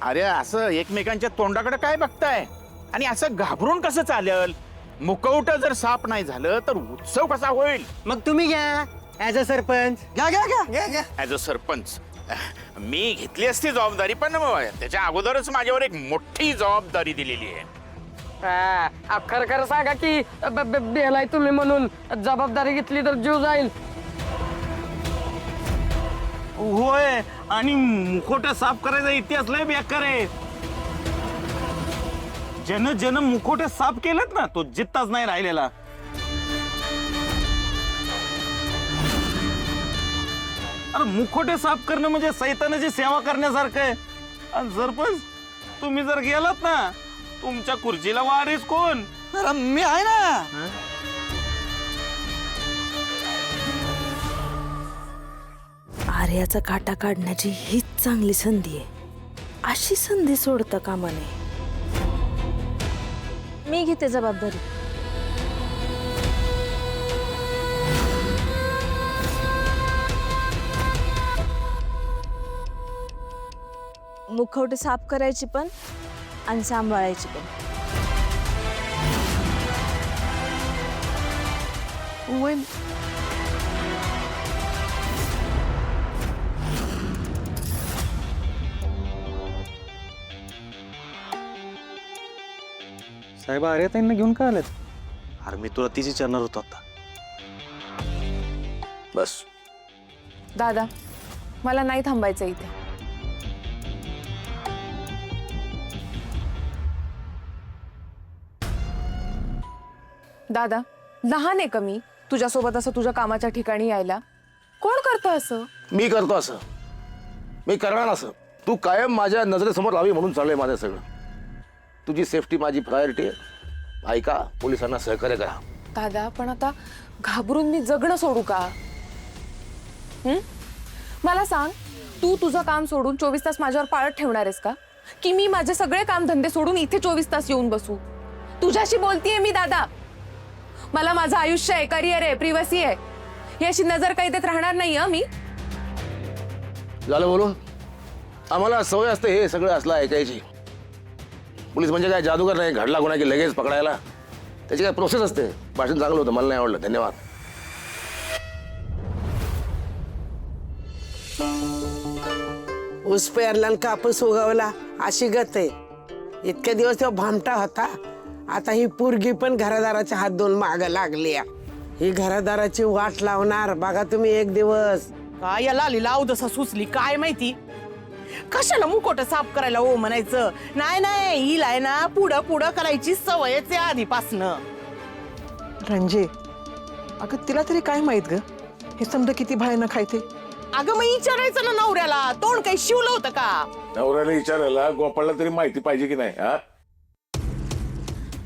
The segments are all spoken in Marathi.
अरे असं एकमेकांच्या तोंडाकडे काय बघताय आणि असं घाबरून कसं चालेल? मुखवट जर साफ नाही झालं तर उत्सव कसा होईल? मग तुम्ही घ्या ऍज अ सरपंच. घ्या घ्या घ्या घ्या घ्या. ऍज अ सरपंच मी घेतली असती जबाबदारी, पण त्याच्या अगोदरच माझ्यावर एक मोठी जबाबदारी दिलेली आहे. खरं खरं सांगा की बेलाय तुम्ही म्हणून जबाबदारी घेतली तर जीव जाईल. होय, आणि मुखोटा साफ करायचा इतिहास लय बेकार आहे. ज्यानं मुखोटे साफ केलेत ना तो जित्ताच नाही राहिलेला. अरे मुखोटे साफ करणं म्हणजे सैतानाची सेवा करण्यासारखं आहे. आणि सरपंच तुम्ही जर गेलात ना तुमच्या खुर्चीला वारीस कोण? अरे मी आहे ना. आर्याचा काटा काढण्याची हीच चांगली संधी आहे. अशी संधी सोडता कामा नये. मी घेते जबाबदारी. मुखवटे साफ करायची पण आणि सांभाळायची पण. साहेब अरे त्यांना घेऊन का आलेत? अरे मी तुला तिची विचारणार होतो आता. बस दादा, मला नाही थांबायचं इथे. दादा, लहान आहे का मी तुझ्यासोबत असं तुझ्या कामाच्या ठिकाणी यायला? कोण करतं असं? मी करतो असं, मी करणार असं. तू कायम माझ्या नजरेसमोर राहावी म्हणून चाललंय माझं सगळं. तुझी सेफ्टी माझी प्रायोरिटी आहे. ऐका, पोलिसांना सहकार्य करा. दादा, पण आता घाबरून मी जगणं सोडू का? मला सांग, तू तुझं काम सोडून 24 तास माझ्यावर पाळत ठेवणार आहेस का? की मी माझे सगळे काम धंदे सोडून इथे 24 तास येऊन बसू? तुझ्याशी बोलतीये मी दादा. मला माझं आयुष्य आहे, करिअर आहे, प्रिव्हसी आहे, याची नजर काही देत राहणार नाही मी. झालं बोलून? आम्हाला सवय असते हे सगळं असलं ऐकायची. पोलीस म्हणजे काय जादूगर नाही, घडला गुन्हा की लगेच पकडायला. त्याची काय प्रोसेस असते. भाषण चांगलं होतं, मला नाही आवडलं. धन्यवाद. ऊस पेरला आणि कापूस उगवला अशी गत आहे. इतके दिवस तो भामटा होता, आता ही पोरगी पण घरादाराच्या हात धुवून माग लागली. ही घरादाराची वाट लावणार बघा तुम्ही एक दिवस. काय या लालीला अवदसा सुचली काय माहिती? कशाला मुकोट साफ करायला हो म्हणायचं? नाही नाही, हिला आहे ना पुढं पुढं करायची सवयच आहे आधीपासनं. रंजे, अगं तिला तरी काय माहित ग, हे समजा किती भयानक आहे ते. अगं मग विचारायचं ना नवऱ्याला, तोंड काही शिवलं होतं का? नवऱ्याला विचारायला गोपाळला तरी माहिती पाहिजे की नाही?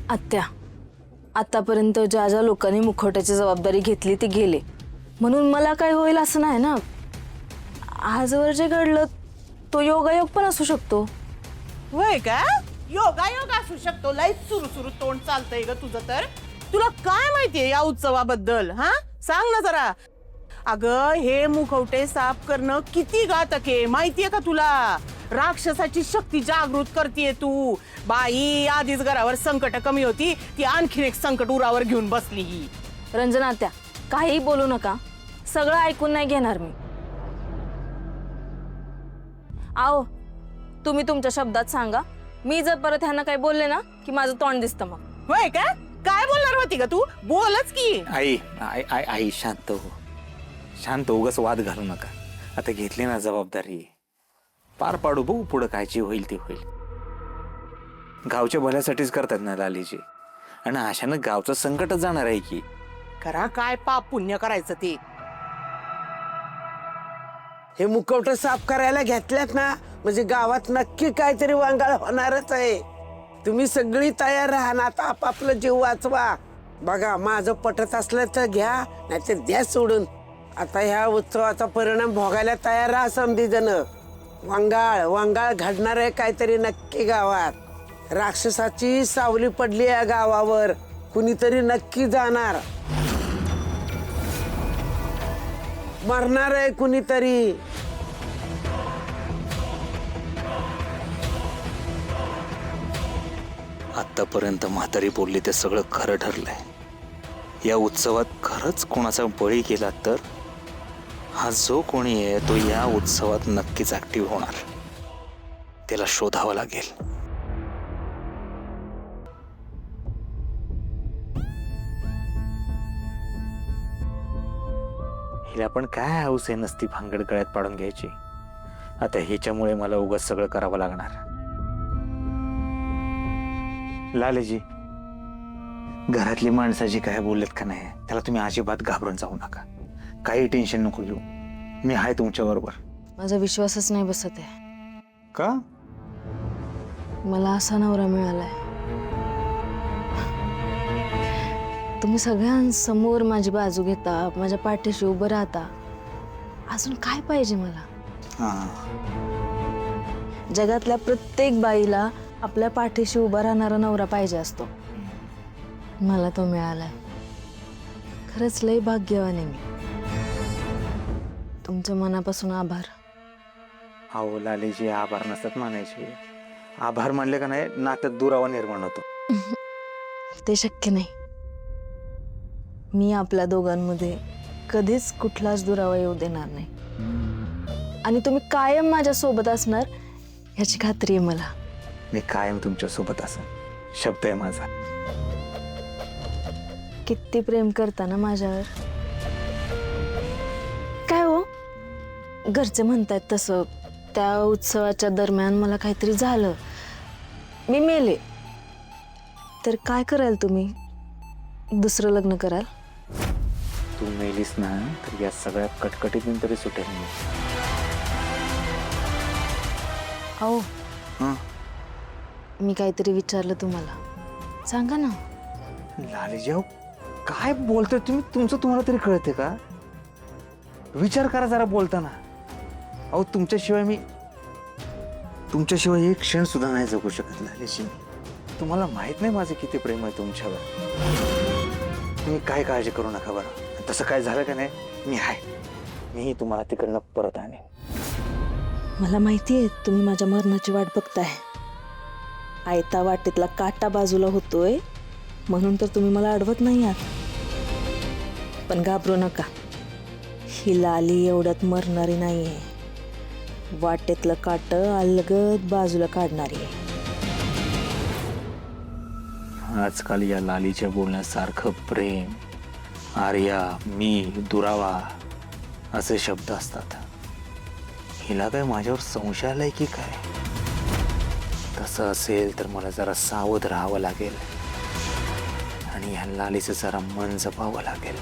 आत्या, आतापर्यंत ज्या ज्या लोकांनी मुखवट्याची जबाबदारी घेतली ते गेले, म्हणून मला काय होईल असं नाही ना. आजवर जे घडलं तो योगायोग पण असू शकतो. होय का? योगायोग असू शकतो. लय सुरू सुरू तोंड चालतंय ग तुझं. तर तुला काय माहितीये या उत्सवाबद्दल? हा, सांग ना जरा. अगं हे मुखवटे साफ करणं किती घातक आहे माहितीये का तुला? राक्षसाची शक्ती जागृत करतीये तू. बाई, आधीच घरावर संकट कमी होती, ती आणखीन एक संकट उरावर घेऊन बसली ही. रंजना आत्या, काही बोलू नका, सगळं ऐकून नाही घेणार मी. आओ, तुम्ही तुमच्या शब्दात सांगा. मी जर परत ह्यांना काही बोलले ना की माझं तोंड दिसतं मग. होय का? काय बोलणार होती का तू? बोलच की. आई आई आई आई शांत हो, शांत. उगाच वाद घालू नका. आता घेतली ना जबाबदारी, पार पाडू. बघू पुढं कायची होईल ती होईल. गावच्या भल्यासाठीच करतात ना लालीजी, आणि अशानं गावचं संकटच जाणार आहे की. करा काय पाप पुण्य करायचं ते. हे मुखवट साफ करायला घेतल्यात ना म्हणजे गावात नक्की काहीतरी वांगाळ होणारच आहे. तुम्ही सगळी तयार राहा ना, आता आपापलं जीव वाचवा. बघा, माझं पटत असलं तर घ्या, नाही तर द्या सोडून. आता ह्या उत्सवाचा परिणाम भोगायला तयार राहा समधी जण. वांगाळ वांगाळ घडणार आहे काहीतरी नक्की गावात. राक्षसाची सावली पडली आहे गावावर, कुणीतरी नक्की जाणार, मरणार आहे कुणीतरी. आतापर्यंत म्हातारी बोलली ते सगळं खरं ठरलंय. या उत्सवात खरंच कोणाचा बळी गेला तर हा जो कोणी आहे तो या उत्सवात नक्कीच ऍक्टिव्ह होणार. त्याला शोधावं लागेल. हिला पण काय हौस आहे नसती भांगड गळ्यात पाडून घ्यायची. आता ह्याच्यामुळे मला उगाच सगळं करावं लागणार. लालेजी, घरातली माणसाची काय बोलत का नाही त्याला तुम्ही अजिबात घाबरून जाऊ नका. काही टेन्शन नको घेऊ. मी आहे तुमच्या बरोबर. माझा विश्वासच नाही बसत आहे. का? मला असा नवरा मिळालाय. तुम्ही सगळ्यांसमोर माझी बाजू घेता, माझ्या पाठीशी उभं राहता. अजून काय पाहिजे मला? जगातल्या प्रत्येक बाईला आपल्या पाठीशी उभा राहणारा नवरा पाहिजे असतो. मला तो मिळालाय. खरंच लय भाग्यवान आहे मी. तुमच्या मनापासून आभार. अहो लालेजी, आभार नसतात मानायचे. आभार मानले का नाही नात्यात दुरावा निर्माण होतो. ते शक्य नाही. मी आपल्या दोघांमध्ये कधीच कुठलाच दुरावा येऊ देणार नाही. आणि तुम्ही कायम माझ्या सोबत असणार याची खात्री आहे मला. मी कायम तुमच्या सोबत असेन. शब्द आहे माझा. किती प्रेम करता ना माझ्यावर. काय हो, घरचे म्हणतायत तसं त्या उत्सवाच्या दरम्यान मला काहीतरी झालं, मी मेले, तर काय कराल तुम्ही? दुसरं लग्न कराल? तू मेलीस ना तर या सगळ्या कटकटीतून तरी सुटेल मी. अहो, हं? मी काहीतरी विचारलं तुम्हाला, सांगा ना. लालेजी, अहो काय बोलतोय तुम्ही? तुमचं तुम्हाला तरी कळते का? विचार करा जरा बोलताना. अहो तुमच्याशिवाय एक क्षण सुद्धा नाही जगू शकत लालेजी. तुम्हाला माहित नाही माझं किती प्रेम आहे तुमच्यावर. तुम्ही काय काळजी करू नका बरं. तसं काय झालं का नाही, मी आहे. मीही तुम्हाला तिकडनं परत आणेन. मला माहिती आहे तुम्ही माझ्या मरणाची वाट बघताय. आयता वाटेतला काटा बाजूला होतोय म्हणून तर तुम्ही मला अडवत नाही आहात. पण घाबरू नका, ही लाली एवढ्यात मरणारी नाहीये. वाटेतलं काट अलगद बाजूला काढणारी आहे. आजकाल या लालीच्या बोलण्यासारखं प्रेम, आर्या, मी, दुरावा असे शब्द असतात. हिला काय माझ्यावर संशय आलाय की काय? तसं असेल तर मला जरा सावध राहावं लागेल आणि या लालीचं जरा मन जपावं लागेल.